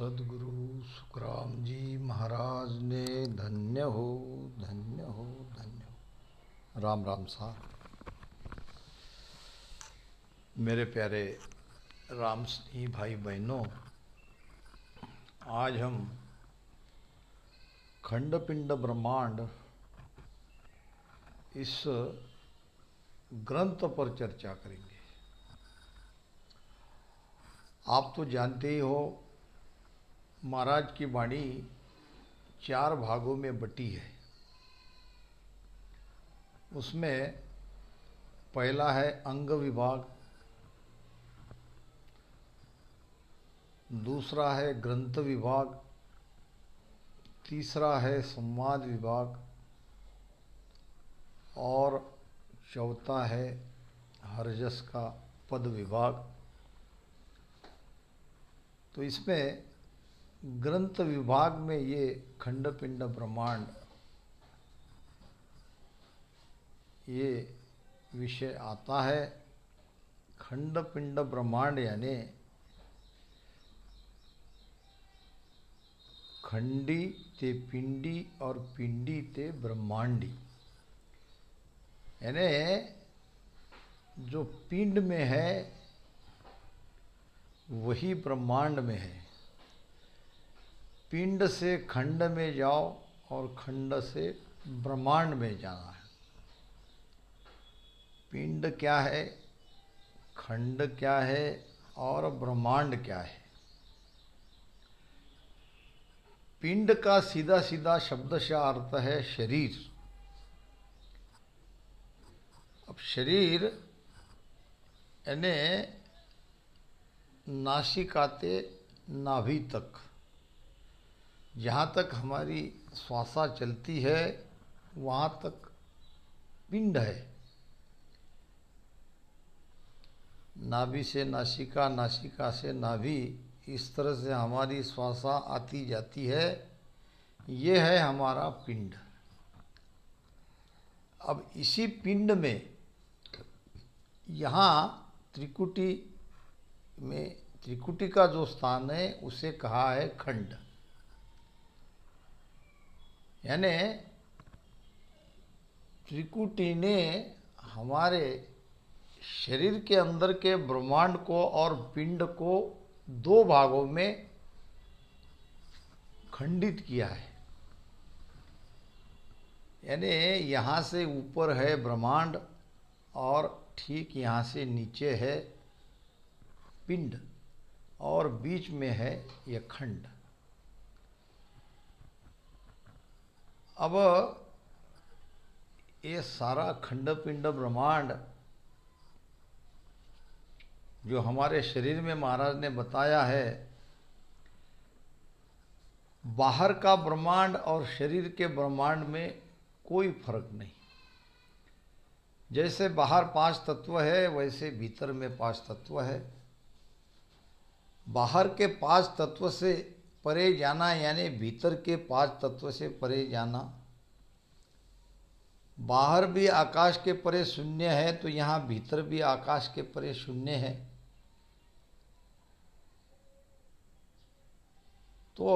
सदगुरु सुखराम जी महाराज ने धन्य हो धन्य हो धन्य हो। राम राम साहब। मेरे प्यारे राम स्नेही भाई बहनों, आज हम खंड पिंड ब्रह्मांड इस ग्रंथ पर चर्चा करेंगे। आप तो जानते ही हो, महाराज की वाणी 4 भागों में बटी है। उसमें पहला है अंग विभाग, दूसरा है ग्रंथ विभाग, तीसरा है संवाद विभाग और चौथा है हरजस का पद विभाग। तो इसमें ग्रंथ विभाग में ये खंड पिंड ब्रह्मांड ये विषय आता है। खंड पिंड ब्रह्मांड यानी खंडी ते पिंडी और पिंडी ते ब्रह्मांडी, यानी जो पिंड में है वही ब्रह्मांड में है। पिंड से खंड में जाओ और खंड से ब्रह्मांड में जाना है। पिंड क्या है, खंड क्या है और ब्रह्मांड क्या है। पिंड का सीधा सीधा शब्दशः अर्थ है शरीर। अब शरीर यानी नासिकाते नाभि तक, जहाँ तक हमारी श्वासा चलती है वहाँ तक पिंड है। नाभि से नासिका, नासिका से नाभि, इस तरह से हमारी श्वासा आती जाती है। ये है हमारा पिंड। अब इसी पिंड में यहाँ त्रिकुटी में, त्रिकुटी का जो स्थान है उसे कहा है खंड। यानी त्रिकुटी ने हमारे शरीर के अंदर के ब्रह्मांड को और पिंड को 2 भागों में खंडित किया है। यानी यहाँ से ऊपर है ब्रह्मांड और ठीक यहाँ से नीचे है पिंड और बीच में है यह खंड। अब ये सारा खंड पिंड ब्रह्मांड जो हमारे शरीर में महाराज ने बताया है, बाहर का ब्रह्मांड और शरीर के ब्रह्मांड में कोई फर्क नहीं। जैसे बाहर 5 तत्व है वैसे भीतर में 5 तत्व है। बाहर के 5 तत्व से परे जाना यानी भीतर के 5 तत्व से परे जाना। बाहर भी आकाश के परे शून्य है तो यहाँ भीतर भी आकाश के परे शून्य है। तो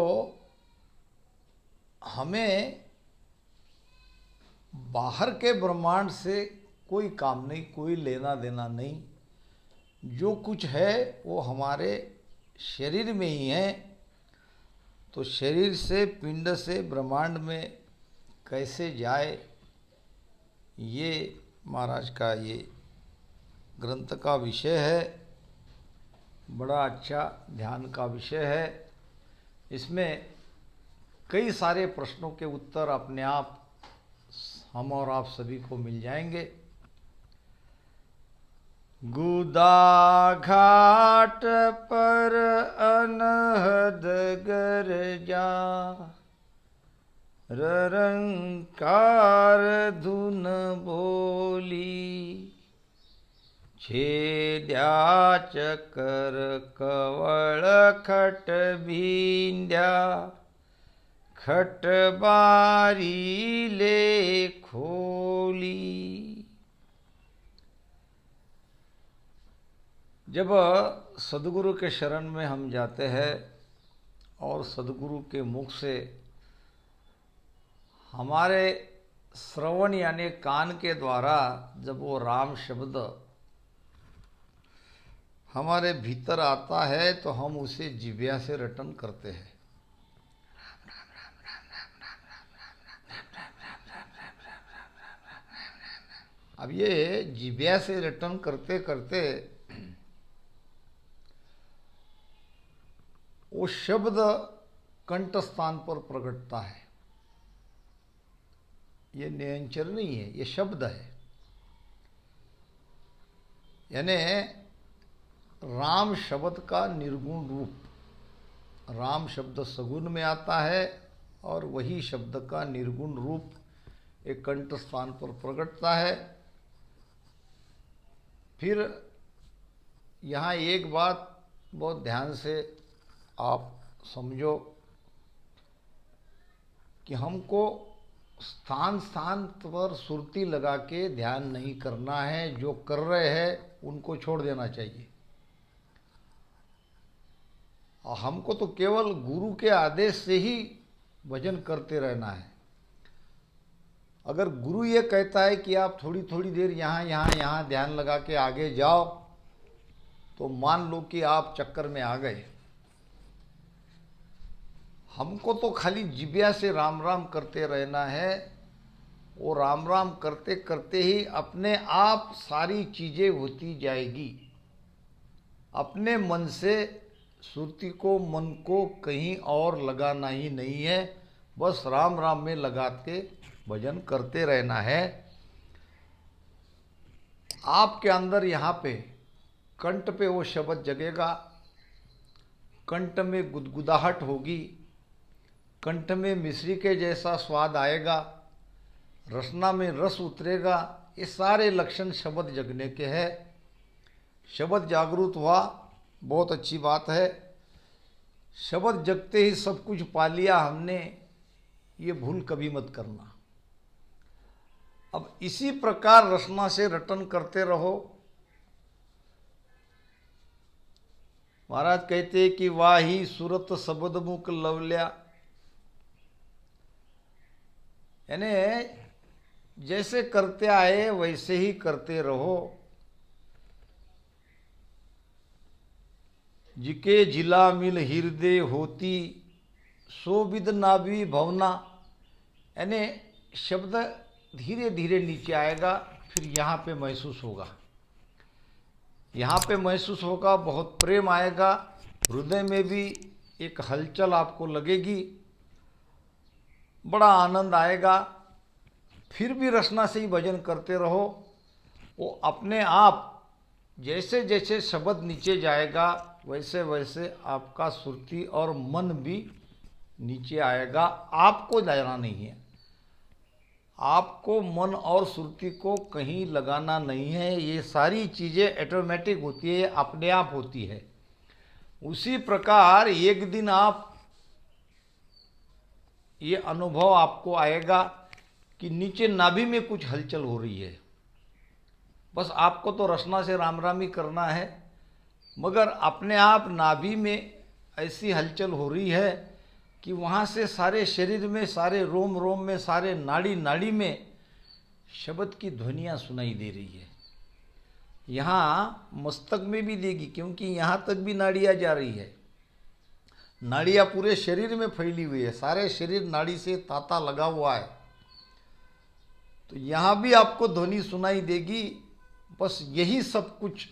हमें बाहर के ब्रह्मांड से कोई काम नहीं, कोई लेना देना नहीं। जो कुछ है वो हमारे शरीर में ही है। तो शरीर से पिंड से ब्रह्मांड में कैसे जाए, ये महाराज का ये ग्रंथ का विषय है। बड़ा अच्छा ध्यान का विषय है। इसमें कई सारे प्रश्नों के उत्तर अपने आप हम और आप सभी को मिल जाएंगे। गुदा घाट पर अनहद गरजा, ररंकार धुन बोली, छेद्या चकर कवळ खट भिंद्या, खट बारी ले खोली। जब सदगुरु के शरण में हम जाते हैं और सदगुरु के मुख से हमारे श्रवण यानी कान के द्वारा जब वो राम शब्द हमारे भीतर आता है तो हम उसे जिह्वा से रटन करते हैं। अब ये जिह्वा से रटन करते करते वो शब्द कंठ स्थान पर प्रकटता है। ये नियंचर नहीं है, ये शब्द है। यानी राम शब्द का निर्गुण रूप, राम शब्द सगुण में आता है और वही शब्द का निर्गुण रूप एक कंठ स्थान पर प्रकटता है। फिर यहाँ एक बात बहुत ध्यान से आप समझो कि हमको स्थान स्थान पर सुरती लगा के ध्यान नहीं करना है। जो कर रहे हैं उनको छोड़ देना चाहिए और हमको तो केवल गुरु के आदेश से ही भजन करते रहना है। अगर गुरु ये कहता है कि आप थोड़ी थोड़ी देर यहाँ ध्यान लगा के आगे जाओ तो मान लो कि आप चक्कर में आ गए। हमको तो खाली जिह्वा से राम राम करते रहना है। वो राम राम करते करते ही अपने आप सारी चीज़ें होती जाएगी। अपने मन से सुरती को, मन को कहीं और लगाना ही नहीं है, बस राम राम में लगा के भजन करते रहना है। आपके अंदर यहाँ पे कंठ पे वो शब्द जगेगा, कंठ में गुदगुदाहट होगी, कंठ में मिश्री के जैसा स्वाद आएगा, रसना में रस उतरेगा। ये सारे लक्षण शब्द जगने के हैं। शब्द जागृत हुआ, बहुत अच्छी बात है। शब्द जगते ही सब कुछ पा लिया हमने, ये भूल कभी मत करना। अब इसी प्रकार रसना से रटन करते रहो। महाराज कहते हैं कि वाही सुरत शब्द मुख लवल्या, यानी जैसे करते आए वैसे ही करते रहो। जिके जिला मिल हृदय होती सो विद नाभि भवना, यानी शब्द धीरे धीरे नीचे आएगा, फिर यहाँ पे महसूस होगा, यहाँ पे महसूस होगा, बहुत प्रेम आएगा, हृदय में भी एक हलचल आपको लगेगी, बड़ा आनंद आएगा। फिर भी रसना से ही भजन करते रहो। वो अपने आप जैसे जैसे शब्द नीचे जाएगा वैसे वैसे आपका सुरती और मन भी नीचे आएगा। आपको जाना नहीं है, आपको मन और सुरती को कहीं लगाना नहीं है। ये सारी चीज़ें ऑटोमेटिक होती है, अपने आप होती है। उसी प्रकार एक दिन आप ये अनुभव आपको आएगा कि नीचे नाभि में कुछ हलचल हो रही है। बस आपको तो रसना से राम राम ही करना है, मगर अपने आप नाभि में ऐसी हलचल हो रही है कि वहाँ से सारे शरीर में, सारे रोम रोम में, सारे नाड़ी नाड़ी में शब्द की ध्वनियाँ सुनाई दे रही है। यहाँ मस्तक में भी देगी, क्योंकि यहाँ तक भी नाड़ियाँ जा रही है। नाड़ियाँ पूरे शरीर में फैली हुई है, सारे शरीर नाड़ी से तांता लगा हुआ है, तो यहाँ भी आपको ध्वनि सुनाई देगी। बस यही सब कुछ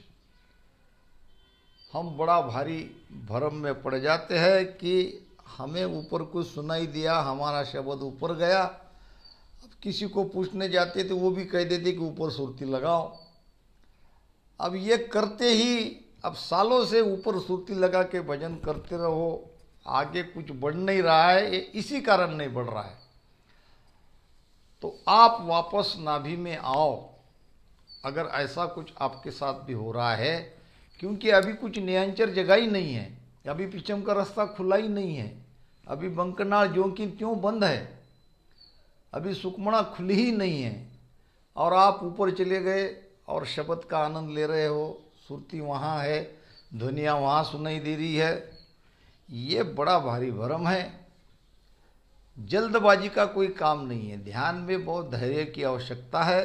हम बड़ा भारी भ्रम में पड़ जाते हैं कि हमें ऊपर कुछ सुनाई दिया, हमारा शब्द ऊपर गया। अब किसी को पूछने जाते तो वो भी कह देते कि ऊपर सुरती लगाओ। अब ये करते ही अब सालों से ऊपर सुरती लगा के भजन करते रहो, आगे कुछ बढ़ नहीं रहा है। ये इसी कारण नहीं बढ़ रहा है। तो आप वापस नाभि में आओ, अगर ऐसा कुछ आपके साथ भी हो रहा है, क्योंकि अभी कुछ नियंचर जगह ही नहीं है, अभी पीछम का रास्ता खुला ही नहीं है, अभी बंकनाल ज्यों की त्यों बंद है, अभी सुकमणा खुली ही नहीं है, और आप ऊपर चले गए और शब्द का आनंद ले रहे हो। सुरती वहाँ है, ध्वनियाँ वहाँ सुनाई दे रही है। ये बड़ा भारी भरम है। जल्दबाजी का कोई काम नहीं है, ध्यान में बहुत धैर्य की आवश्यकता है।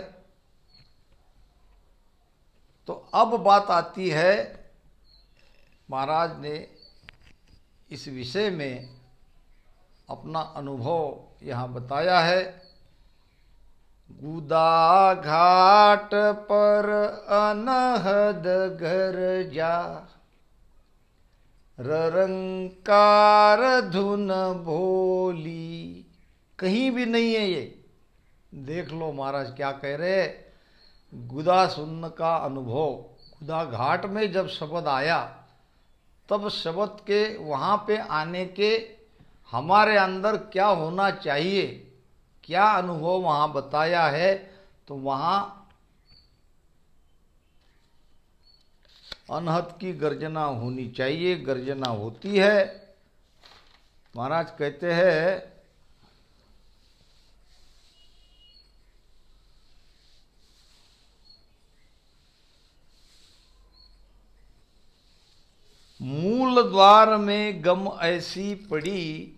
तो अब बात आती है, महाराज ने इस विषय में अपना अनुभव यहाँ बताया है। गुदा घाट पर अनहद गरजा, ररंकार धुन भोली। कहीं भी नहीं है ये, देख लो महाराज क्या कह रहे। गुदा सुनने का अनुभव, गुदा घाट में जब शब्द आया तब शब्द के वहाँ पे आने के हमारे अंदर क्या होना चाहिए, क्या अनुभव वहाँ बताया है। तो वहाँ अनहद की गर्जना होनी चाहिए, गर्जना होती है। महाराज कहते हैं, मूल द्वार में गम ऐसी पड़ी,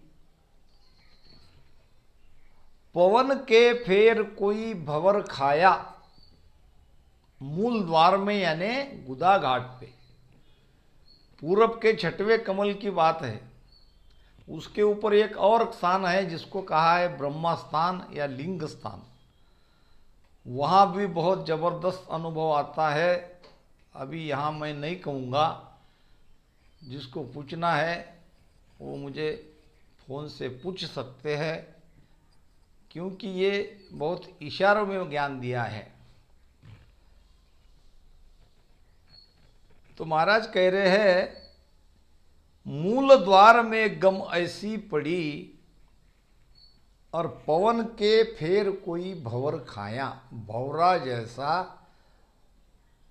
पवन के फेर कोई भवर खाया। मूल द्वार में यानी गुदा घाट पे, पूरब के छठवें कमल की बात है। उसके ऊपर एक और स्थान है जिसको कहा है ब्रह्मा स्थान या लिंग स्थान। वहाँ भी बहुत जबरदस्त अनुभव आता है। अभी यहाँ मैं नहीं कहूँगा, जिसको पूछना है वो मुझे फ़ोन से पूछ सकते हैं, क्योंकि ये बहुत इशारों में ज्ञान दिया है। तो महाराज कह रहे हैं, मूल द्वार में गम ऐसी पड़ी, और पवन के फेर कोई भंवर खाया। भंवरा जैसा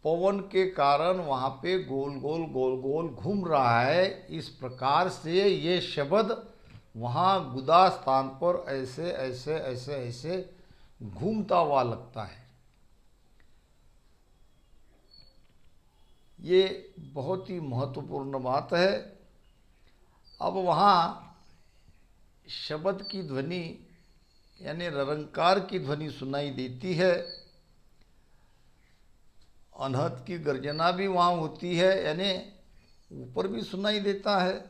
पवन के कारण वहाँ पे गोल गोल गोल गोल घूम रहा है। इस प्रकार से ये शब्द वहाँ गुदा स्थान पर ऐसे ऐसे ऐसे ऐसे घूमता हुआ लगता है। ये बहुत ही महत्वपूर्ण बात है। अब वहाँ शब्द की ध्वनि यानी ररंकार की ध्वनि सुनाई देती है। अनहद की गर्जना भी वहाँ होती है, यानी ऊपर भी सुनाई देता है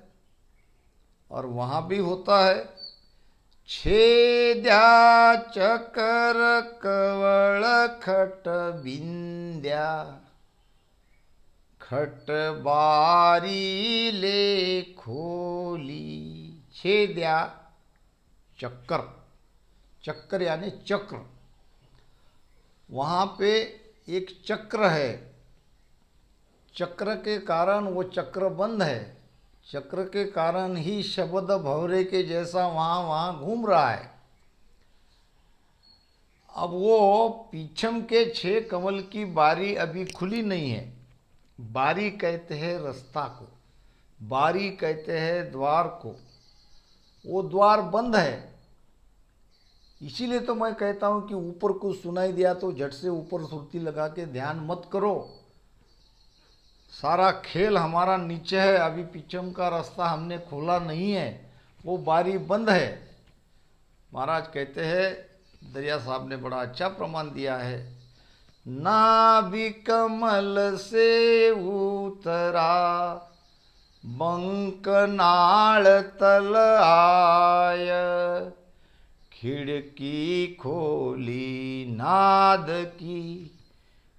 और वहाँ भी होता है। छेद्या चकर कवळ खट बिंद्या, खट बारी ले खोली। छेद्या चक्कर, चक्कर यानी चक्र, वहाँ पे एक चक्र है। चक्र के कारण वो चक्र बंद है, चक्र के कारण ही शब्द भंवरे के जैसा वहाँ घूम रहा है। अब वो पीछम के 6 कमल की बारी अभी खुली नहीं है। बारी कहते हैं रास्ता को, बारी कहते हैं द्वार को। वो द्वार बंद है। इसीलिए तो मैं कहता हूँ कि ऊपर कुछ सुनाई दिया तो झट से ऊपर सुरती लगा के ध्यान मत करो। सारा खेल हमारा नीचे है। अभी पीछम का रास्ता हमने खोला नहीं है, वो बारी बंद है। महाराज कहते हैं, दरिया साहब ने बड़ा अच्छा प्रमाण दिया है। नाभि कमल से उतरा, बंकनाल तल आय, खिड़की खोली नाद की,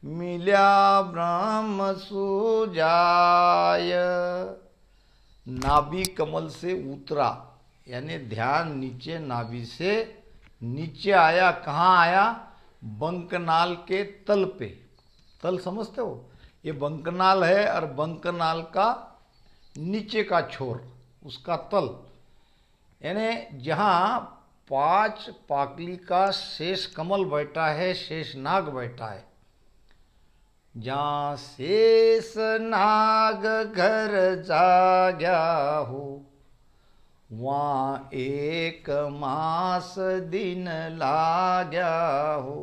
मिल्या ब्रह्म सुजाय। नाभि कमल से उतरा यानी ध्यान नीचे नाभि से नीचे आया। कहाँ आया? बंकनाल के तल पे। तल समझते हो? ये बंकनाल है और बंकनाल का नीचे का छोर, उसका तल, यानी जहाँ 5 पाकली का शेष कमल बैठा है, शेष नाग बैठा है। जहाँ शेष नाग घर जाग्या हो, वहाँ 1 मास दिन लाग्या हो।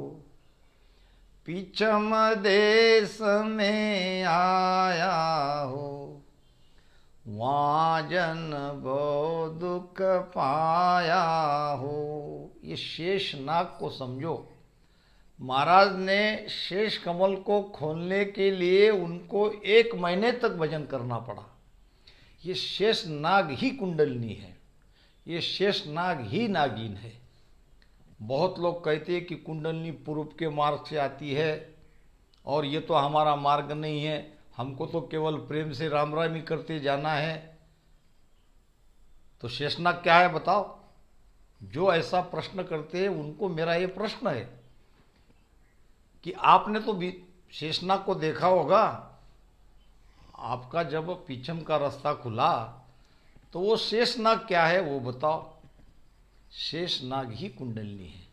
पीछम देश में आया हो, वहाँ जन बहु दुख पाया हो। ये शेष नाग को समझो। महाराज ने शेष कमल को खोलने के लिए उनको 1 महीने तक भजन करना पड़ा। ये शेष नाग ही कुंडलिनी है, ये शेष नाग ही नागिन है। बहुत लोग कहते हैं कि कुंडलिनी पूर्व के मार्ग से आती है और ये तो हमारा मार्ग नहीं है, हमको तो केवल प्रेम से राम राम ही करते जाना है। तो शेषनाग क्या है बताओ? जो ऐसा प्रश्न करते हैं उनको मेरा ये प्रश्न है कि आपने तो शेषनाग को देखा होगा। आपका जब पीछम का रास्ता खुला तो वो शेषनाग क्या है वो बताओ? शेषनाग ही कुंडलिनी है।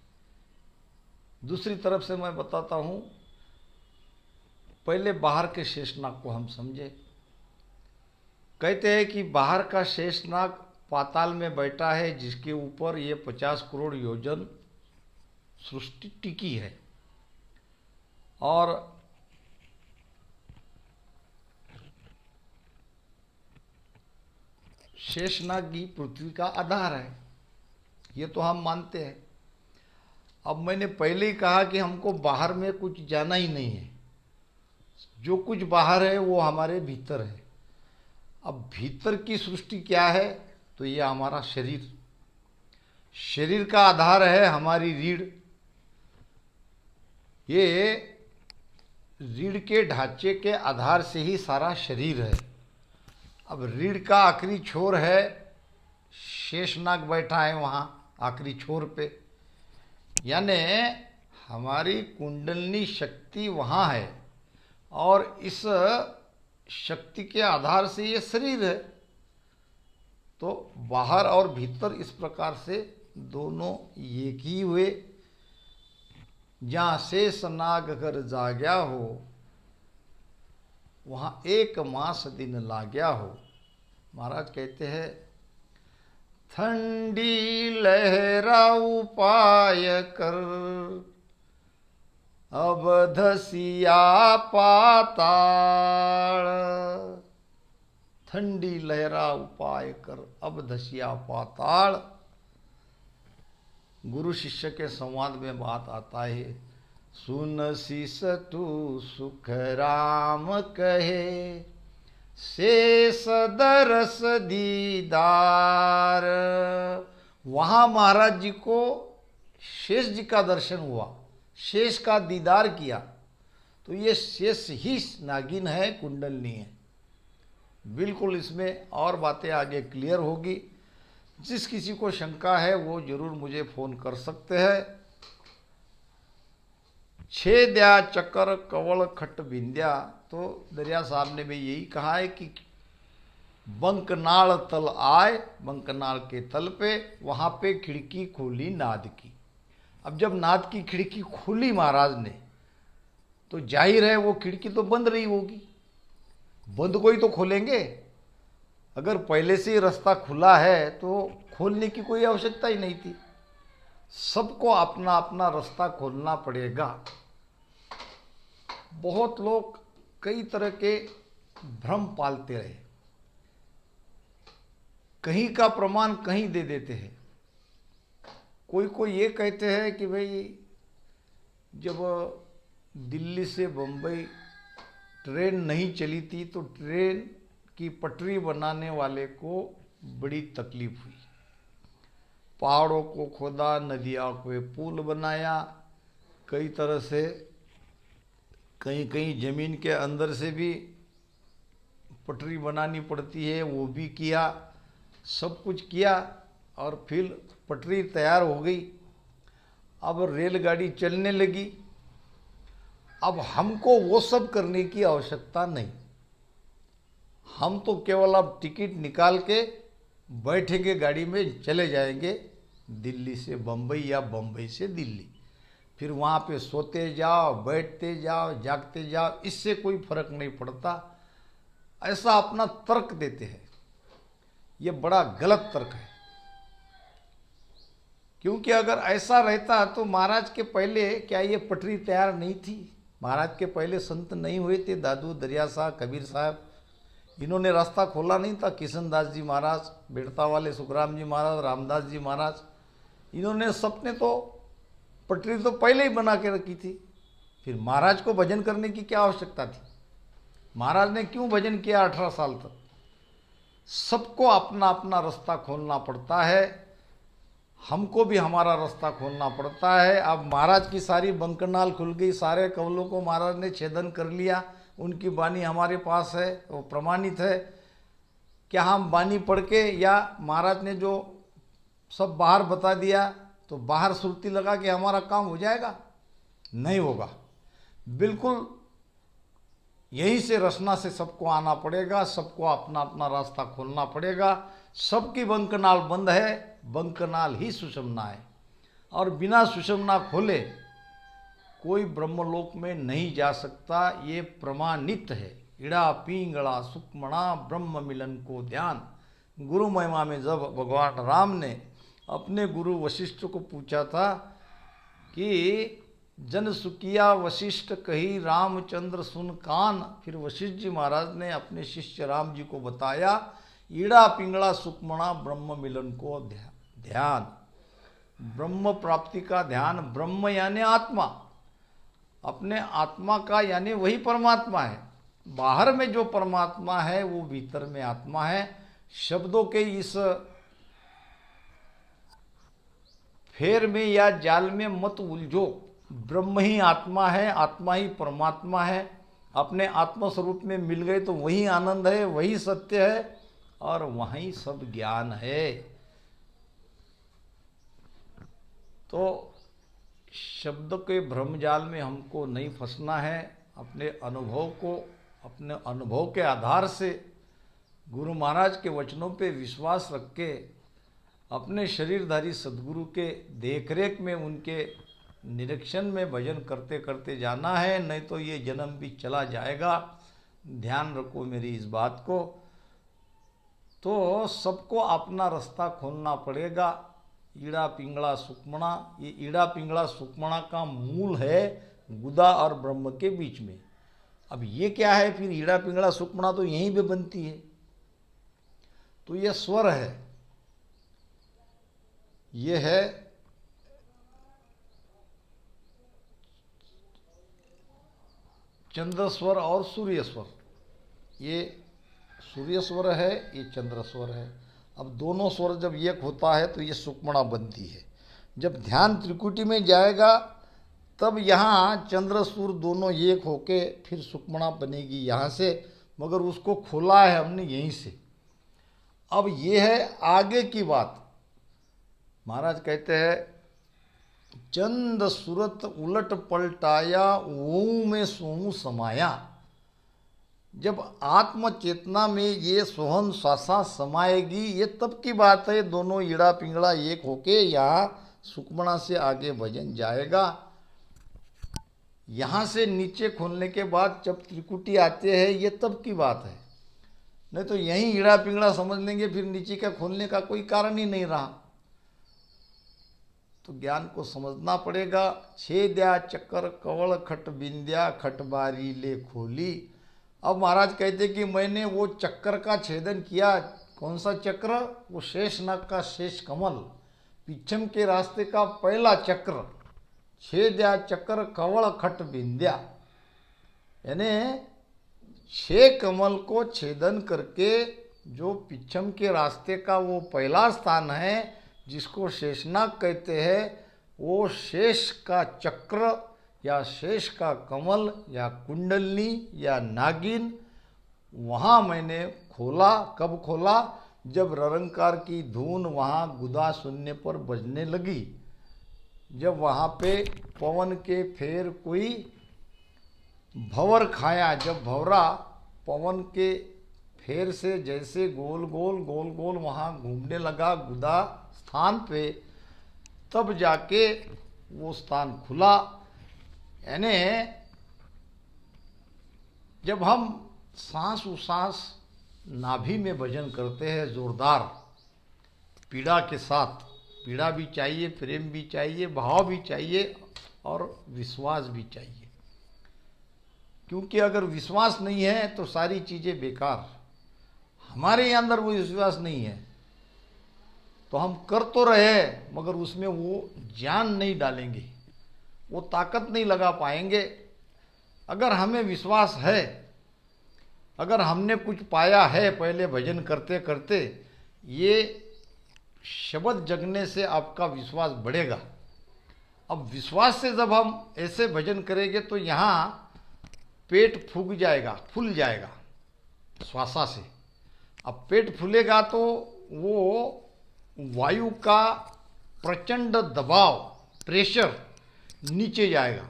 दूसरी तरफ से मैं बताता हूँ, पहले बाहर के शेषनाग को हम समझे। कहते हैं कि बाहर का शेषनाग पाताल में बैठा है, जिसके ऊपर ये 50 करोड़ योजन सृष्टि टिकी है। और शेषनाग ही पृथ्वी का आधार है, ये तो हम मानते हैं। अब मैंने पहले ही कहा कि हमको बाहर में कुछ जाना ही नहीं है, जो कुछ बाहर है वो हमारे भीतर है। अब भीतर की सृष्टि क्या है? तो ये हमारा शरीर। शरीर का आधार है हमारी रीढ़। ये रीढ़ के ढांचे के आधार से ही सारा शरीर है। अब रीढ़ का आखिरी छोर है, शेषनाग बैठा है वहाँ आखिरी छोर पे, यानी हमारी कुंडलिनी शक्ति वहाँ है और इस शक्ति के आधार से ये शरीर है। तो बाहर और भीतर इस प्रकार से दोनों एक ही हुए। जहाँ शेषनाग घर जाग्या हो, वहाँ 1 मास दिन लाग्या हो। महाराज कहते हैं, ठंडी लहरा उपाय कर, अब धसिया पाताल। ठंडी लहरा उपाय कर, अब धसिया पाताल। गुरु शिष्य के संवाद में बात आता है, सुन शिष तू सुख राम कहे, शेष दरस दीदार। वहाँ महाराज जी को शेष जी का दर्शन हुआ, शेष का दीदार किया। तो ये शेष ही नागिन है, कुंडलिनी है। बिल्कुल इसमें और बातें आगे क्लियर होगी। जिस किसी को शंका है वो जरूर मुझे फ़ोन कर सकते हैं। छेद्या चक्कर कवल खट बिंद्या, तो दरिया साहब ने भी यही कहा है कि बंकनाल तल आए, बंकनाल के तल पे, वहाँ पे खिड़की खोली नाद की। अब जब नाद की खिड़की खोली महाराज ने, तो जाहिर है वो खिड़की तो बंद रही होगी, बंद को ही तो खोलेंगे। अगर पहले से ही रास्ता खुला है तो खोलने की कोई आवश्यकता ही नहीं थी। सबको अपना अपना रास्ता खोलना पड़ेगा। बहुत लोग कई तरह के भ्रम पालते रहे, कहीं का प्रमाण कहीं दे देते हैं। कोई ये कहते हैं कि भाई जब दिल्ली से बम्बई ट्रेन नहीं चली थी तो ट्रेन की पटरी बनाने वाले को बड़ी तकलीफ हुई। पहाड़ों को खोदा, नदियों को पुल बनाया, कई तरह से कहीं कहीं ज़मीन के अंदर से भी पटरी बनानी पड़ती है, वो भी किया, सब कुछ किया और फिर पटरी तैयार हो गई। अब रेलगाड़ी चलने लगी। अब हमको वो सब करने की आवश्यकता नहीं। हम तो केवल अब टिकट निकाल के बैठेंगे, गाड़ी में चले जाएंगे दिल्ली से बम्बई या बम्बई से दिल्ली। फिर वहाँ पे सोते जाओ, बैठते जाओ, जागते जाओ, इससे कोई फर्क नहीं पड़ता। ऐसा अपना तर्क देते हैं। ये बड़ा गलत तर्क है, क्योंकि अगर ऐसा रहता तो महाराज के पहले क्या ये पटरी तैयार नहीं थी? महाराज के पहले संत नहीं हुए थे? दादू, दरिया साहब, कबीर साहब, इन्होंने रास्ता खोला नहीं था। किशनदास जी महाराज, बेड़ता वाले सुखराम जी महाराज, रामदास जी महाराज, इन्होंने सबने तो पटरी तो पहले ही बना के रखी थी। फिर महाराज को भजन करने की क्या आवश्यकता थी? महाराज ने क्यों भजन किया 18 साल तक? सबको अपना अपना रास्ता खोलना पड़ता है, हमको भी हमारा रास्ता खोलना पड़ता है। अब महाराज की सारी बंकनाल खुल गई, सारे कवलों को महाराज ने छेदन कर लिया, उनकी वाणी हमारे पास है, वो प्रमाणित है। क्या हम वाणी पढ़ के या महाराज ने जो सब बाहर बता दिया तो बाहर सुरती लगा के हमारा काम हो जाएगा? नहीं होगा। बिल्कुल यहीं से रचना से सबको आना पड़ेगा, सबको अपना अपना रास्ता खोलना पड़ेगा। सबकी बंकनाल बंद है, बंकनाल ही सुषमना है, और बिना सुषमना खोले कोई ब्रह्मलोक में नहीं जा सकता, ये प्रमाणित है। इड़ा पिंगला सुक्मणा ब्रह्म मिलन को ध्यान। गुरु महिमा में जब भगवान राम ने अपने गुरु वशिष्ठ को पूछा था कि जन सुकिया वशिष्ठ कही रामचंद्र सुन कान, फिर वशिष्ठ जी महाराज ने अपने शिष्य राम जी को बताया ईड़ा पिंगला सुक्मणा ब्रह्म मिलन को ध्यान। ब्रह्म प्राप्ति का ध्यान, ब्रह्म यानी आत्मा, अपने आत्मा का यानी वही परमात्मा है। बाहर में जो परमात्मा है वो भीतर में आत्मा है। शब्दों के इस फेर में या जाल में मत उलझो। ब्रह्म ही आत्मा है, आत्मा ही परमात्मा है। अपने आत्म स्वरूप में मिल गए तो वही आनंद है, वही सत्य है, और वहीं सब ज्ञान है। तो शब्द के भ्रमजाल में हमको नहीं फंसना है। अपने अनुभव को, अपने अनुभव के आधार से गुरु महाराज के वचनों पे विश्वास रख के अपने शरीरधारी सद्गुरु के देखरेख में, उनके निरीक्षण में भजन करते करते जाना है, नहीं तो ये जन्म भी चला जाएगा। ध्यान रखो मेरी इस बात को। तो सबको अपना रास्ता खोलना पड़ेगा। ईड़ा पिंगला सुक्मणा, ये ईड़ा पिंगला सुक्मणा का मूल है गुदा और ब्रह्म के बीच में। अब ये क्या है फिर? ईड़ा पिंगला सुक्मणा तो यहीं पे बनती है। तो ये स्वर है, ये है चंद्र स्वर और सूर्य स्वर। ये सूर्य स्वर है, ये चंद्र स्वर है। अब दोनों स्वर जब एक होता है तो ये सुक्मणा बनती है। जब ध्यान त्रिकुटी में जाएगा तब यहाँ चंद्र सूर्य दोनों एक होके फिर सुक्मणा बनेगी यहाँ से, मगर उसको खोला है हमने यहीं से। अब ये है आगे की बात। महाराज कहते हैं चंद सूरत उलट पलटाया ओम में सोहू समाया। जब आत्म चेतना में ये सोहन श्वासा समाएगी, ये तब की बात है। दोनों ईड़ा पिंगड़ा एक होके यहाँ सुक्मणा से आगे भजन जाएगा। यहाँ से नीचे खोलने के बाद जब त्रिकुटी आते हैं, ये तब की बात है। नहीं तो यहीं ईड़ा पिंगड़ा समझ लेंगे, फिर नीचे का खोलने का कोई कारण ही नहीं रहा। तो ज्ञान को समझना पड़ेगा। छेद्या चक्कर कवल खट बिंद्या खटबारी ले खोली। अब महाराज कहते कि मैंने वो चक्कर का छेदन किया। कौन सा चक्र? वो शेषनाग का शेष कमल, पिछम के रास्ते का पहला चक्र। छेद्या चक्कर कवल खट बिंद्या, यानी 6 कमल को छेदन करके जो पिछम के रास्ते का वो पहला स्थान है जिसको शेषनाग कहते हैं, वो शेष का चक्र या शेष का कमल या कुंडलनी या नागिन, वहाँ मैंने खोला। कब खोला? जब ररंकार की धुन वहाँ गुदा शून्य पर बजने लगी। जब वहाँ पे पवन के फेर कोई भंवर खाया, जब भंवरा पवन के फेर से जैसे गोल गोल गोल गोल वहाँ घूमने लगा गुदा स्थान पे, तब जाके वो स्थान खुला। यानी जब हम सांस उसांस नाभि में भजन करते हैं जोरदार पीड़ा के साथ, पीड़ा भी चाहिए, प्रेम भी चाहिए, भाव भी चाहिए और विश्वास भी चाहिए। क्योंकि अगर विश्वास नहीं है तो सारी चीज़ें बेकार। हमारे यहाँ अंदर वो विश्वास नहीं है, तो हम कर तो रहे मगर उसमें वो जान नहीं डालेंगे, वो ताकत नहीं लगा पाएंगे। अगर हमें विश्वास है, अगर हमने कुछ पाया है पहले भजन करते करते, ये शब्द जगने से आपका विश्वास बढ़ेगा। अब विश्वास से जब हम ऐसे भजन करेंगे तो यहाँ पेट फूक जाएगा, फूल जाएगा श्वासा से। अब पेट फूलेगा तो वो वायु का प्रचंड दबाव, प्रेशर नीचे जाएगा।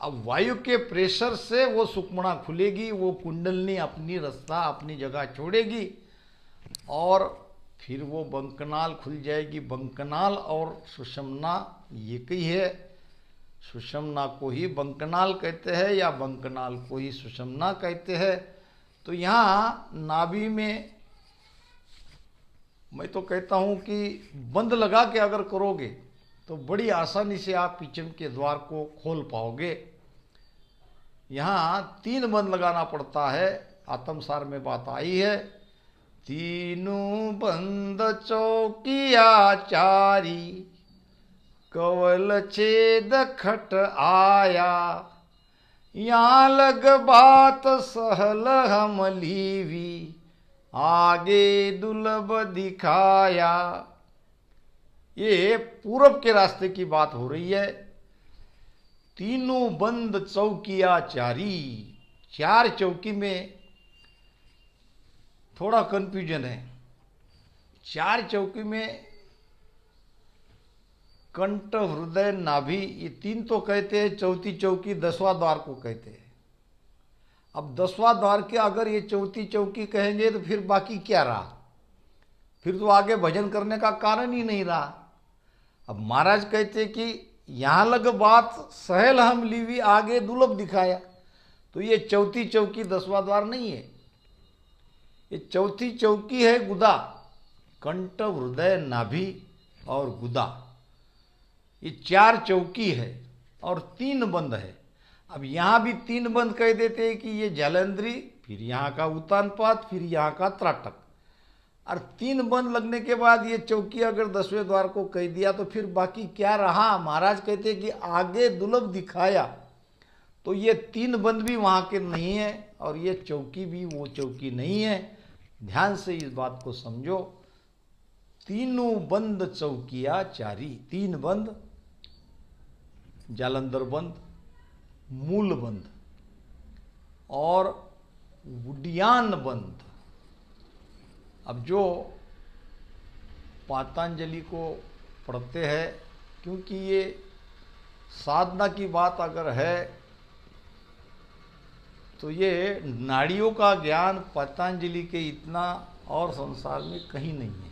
अब वायु के प्रेशर से वो सुषुम्ना खुलेगी, वो कुंडलनी अपनी रास्ता अपनी जगह छोड़ेगी और फिर वो बंकनाल खुल जाएगी। बंकनाल और सुषुम्ना एक ही है, सुषुम्ना को ही बंकनाल कहते हैं या बंकनाल को ही सुषुम्ना कहते हैं। तो यहाँ नाभि में मैं तो कहता हूँ कि बंद लगा के अगर करोगे तो बड़ी आसानी से आप पीछे के द्वार को खोल पाओगे। यहाँ 3 बंद लगाना पड़ता है, आत्मसार में बात आई है। तीनों बंद चौकिया चारी, कवल छेद खट आया, यहाँ लग बात सहल हम लीवी, आगे दुर्लभ दिखाया। ये पूरब के रास्ते की बात हो रही है। तीनों बंद चौकिया चारी, 4 चौकी में थोड़ा कंफ्यूजन है। 4 चौकी में कंठ, हृदय, नाभि, ये 3 तो कहते हैं। चौथी चौकी 10वां द्वार को कहते हैं। अब 10वां द्वार के अगर ये चौथी चौकी कहेंगे तो फिर बाकी क्या रहा? फिर तो आगे भजन करने का कारण ही नहीं रहा। अब महाराज कहते कि यहाँ लग बात सहल हम लीवी, आगे दुर्लभ दिखाया। तो ये चौथी चौकी 10वां द्वार नहीं है, ये चौथी चौकी है गुदा। कंठ, हृदय, नाभि और गुदा, ये 4 चौकी है और 3 बंद है। अब यहाँ भी 3 बंद कह देते हैं कि ये जलेंद्री, फिर यहाँ का उतानपात, फिर यहाँ का त्राटक। और 3 बंद लगने के बाद ये चौकी अगर 10वें द्वार को कह दिया तो फिर बाकी क्या रहा? महाराज कहते हैं कि आगे दुर्लभ दिखाया। तो ये 3 बंद भी वहाँ के नहीं है और ये चौकी भी वो चौकी नहीं है। ध्यान से इस बात को समझो। तीनों बंद चौकिया चारी, 3 बंद, जालंधर बंद, मूल बंद और उड्डयन बंद। अब जो पातंजलि को पढ़ते हैं, क्योंकि ये साधना की बात अगर है तो ये नाड़ियों का ज्ञान पतंजलि के इतना और संसार में कहीं नहीं है।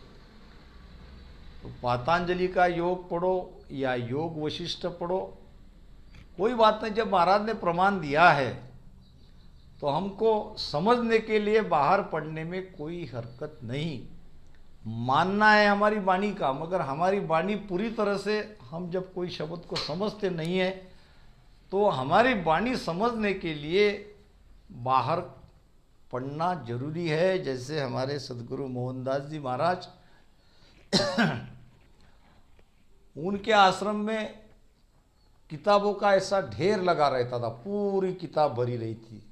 तो पतंजलि का योग पढ़ो या योग वशिष्ठ पढ़ो, कोई बात नहीं। जब महाराज ने प्रमाण दिया है तो हमको समझने के लिए बाहर पढ़ने में कोई हरकत नहीं। मानना है हमारी वाणी का, मगर हमारी वाणी पूरी तरह से हम जब कोई शब्द को समझते नहीं है तो हमारी वाणी समझने के लिए बाहर पढ़ना जरूरी है। जैसे हमारे सदगुरु मोहनदास जी महाराज उनके आश्रम में किताबों का ऐसा ढेर लगा रहता था, पूरी किताब भरी रही थी।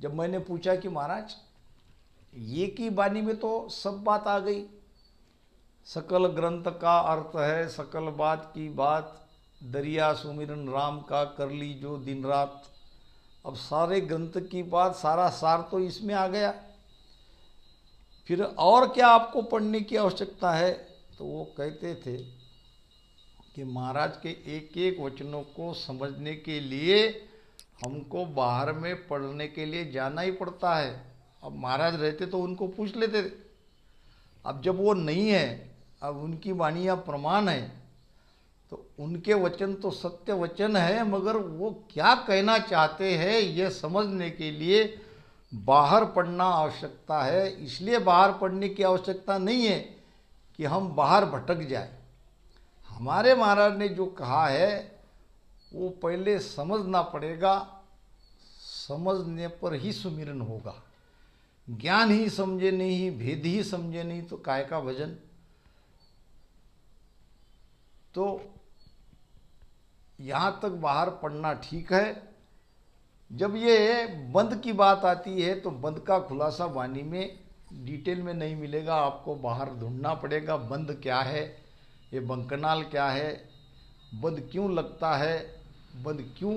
जब मैंने पूछा कि महाराज ये की वाणी में तो सब बात आ गई, सकल ग्रंथ का अर्थ है, सकल बात की बात, दरिया सुमिरन राम का कर ली जो दिन रात। अब सारे ग्रंथ की बात, सारा सार तो इसमें आ गया, फिर और क्या आपको पढ़ने की आवश्यकता है? तो वो कहते थे कि महाराज के एक एक वचनों को समझने के लिए हमको बाहर में पढ़ने के लिए जाना ही पड़ता है। अब महाराज रहते तो उनको पूछ लेते थे। अब जब वो नहीं है, अब उनकी वाणियाँ प्रमाण है, तो उनके वचन तो सत्य वचन है, मगर वो क्या कहना चाहते हैं ये समझने के लिए बाहर पढ़ना आवश्यकता है। इसलिए बाहर पढ़ने की आवश्यकता नहीं है कि हम बाहर भटक जाए। हमारे महाराज ने जो कहा है वो पहले समझना पड़ेगा, समझने पर ही सुमिरन होगा। ज्ञान ही समझे नहीं, भेद ही समझे नहीं, तो काय का भजन। तो यहाँ तक बाहर पढ़ना ठीक है। जब ये बंद की बात आती है तो बंद का खुलासा वाणी में डिटेल में नहीं मिलेगा, आपको बाहर ढूंढना पड़ेगा। बंद क्या है, ये बंकनाल क्या है, बंद क्यों लगता है, बंद क्यों,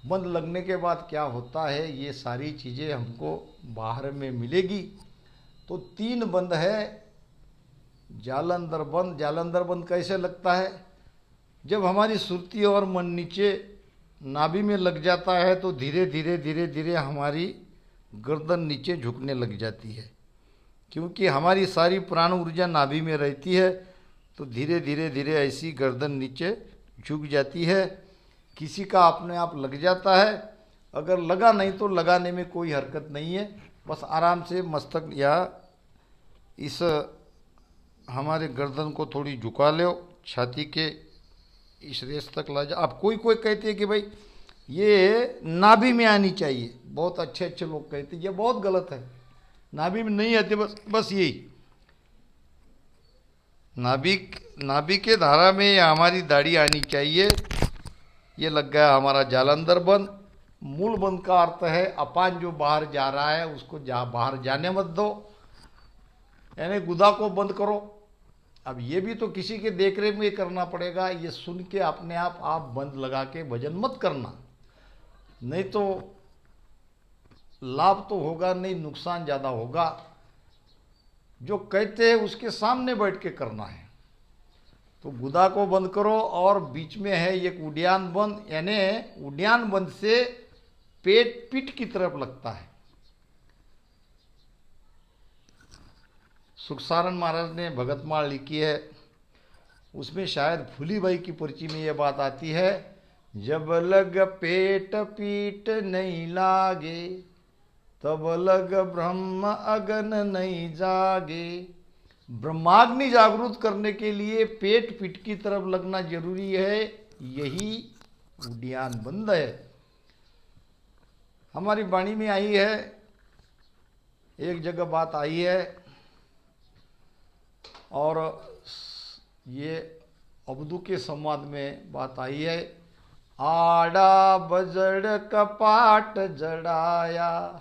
बंद लगने के बाद क्या होता है, ये सारी चीज़ें हमको बाहर में मिलेगी। तो 3 बंद है। जालंधर बंद, जालंधर बंद कैसे लगता है, जब हमारी सुरती और मन नीचे नाभि में लग जाता है तो धीरे धीरे धीरे धीरे हमारी गर्दन नीचे झुकने लग जाती है, क्योंकि हमारी सारी प्राण ऊर्जा नाभि में रहती है। तो धीरे धीरे धीरे ऐसी गर्दन नीचे झुक जाती है। किसी का अपने आप लग जाता है, अगर लगा नहीं तो लगाने में कोई हरकत नहीं है, बस आराम से मस्तक या इस हमारे गर्दन को थोड़ी झुका लो, छाती के इस रेस तक ला जा। अब कोई कोई कहते हैं कि भाई ये नाभि में आनी चाहिए, बहुत अच्छे अच्छे लोग कहते हैं, ये बहुत गलत है। नाभि में नहीं आती, बस यही नाभि के धारा में या हमारी दाढ़ी आनी चाहिए। ये लग गया हमारा जालंधर बंद। मूल बंद का अर्थ है अपान जो बाहर जा रहा है उसको बाहर जाने मत दो, यानी गुदा को बंद करो। अब ये भी तो किसी के देख रेख में करना पड़ेगा, ये सुन के अपने आप बंद लगा के भजन मत करना, नहीं तो लाभ तो होगा नहीं, नुकसान ज़्यादा होगा। जो कहते हैं उसके सामने बैठ के करना है। तो गुदा को बंद करो, और बीच में है एक उड्यान बंद, यानी उड्यान बंद से पेट पीठ की तरफ लगता है। सुखसारण महाराज ने भगतमाल लिखी है, उसमें शायद फूली बाई की पर्ची में ये बात आती है, जब लग पेट पीठ नहीं लागे, तब लग ब्रह्म अगन नहीं जागे। ब्रह्माग्नि जागृत करने के लिए पेट पीठ की तरफ लगना जरूरी है, यही उड्यान बंद है। हमारी वाणी में आई है, एक जगह बात आई है, और ये अवधू के संवाद में बात आई है, आड़ा बजड़ कपाट जड़ाया,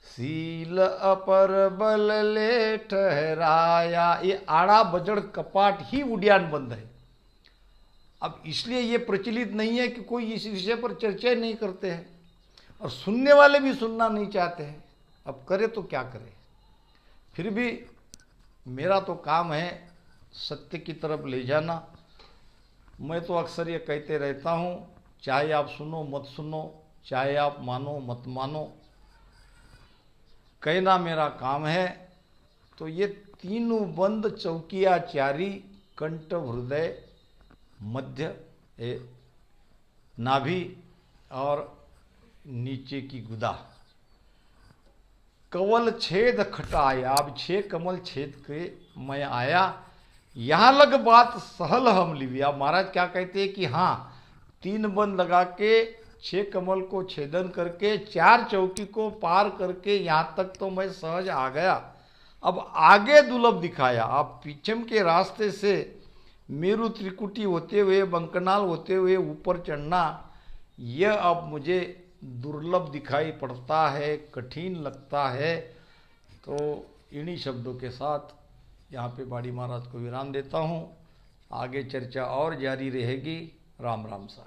सील अपर बल ले ठहराया। ये आड़ा बजड़ कपाट ही उड्यान बंद है। अब इसलिए ये प्रचलित नहीं है कि कोई इस विषय पर चर्चा नहीं करते हैं, और सुनने वाले भी सुनना नहीं चाहते हैं। अब करे तो क्या करे, फिर भी मेरा तो काम है सत्य की तरफ ले जाना। मैं तो अक्सर ये कहते रहता हूँ, चाहे आप सुनो मत सुनो, चाहे आप मानो मत मानो, कहना मेरा काम है। तो ये तीनों बंद चौकिया चारी, कंठ हृदय मध्य नाभि और नीचे की गुदा, कवल छेद खटाया। अब 6 कमल छेद के मैं आया, यहाँ लग बात सहल हम लिविया। महाराज क्या कहते हैं कि हाँ, 3 बंद लगा के 6 कमल को छेदन करके 4 चौकी को पार करके यहाँ तक तो मैं सहज आ गया। अब आगे दुर्लभ दिखाया। आप पीछम के रास्ते से मेरु त्रिकुटी होते हुए, बंकनाल होते हुए ऊपर चढ़ना, यह अब मुझे दुर्लभ दिखाई पड़ता है, कठिन लगता है। तो इन्हीं शब्दों के साथ यहाँ पे बाड़ी महाराज को विराम देता हूँ। आगे चर्चा और जारी रहेगी। राम राम सा।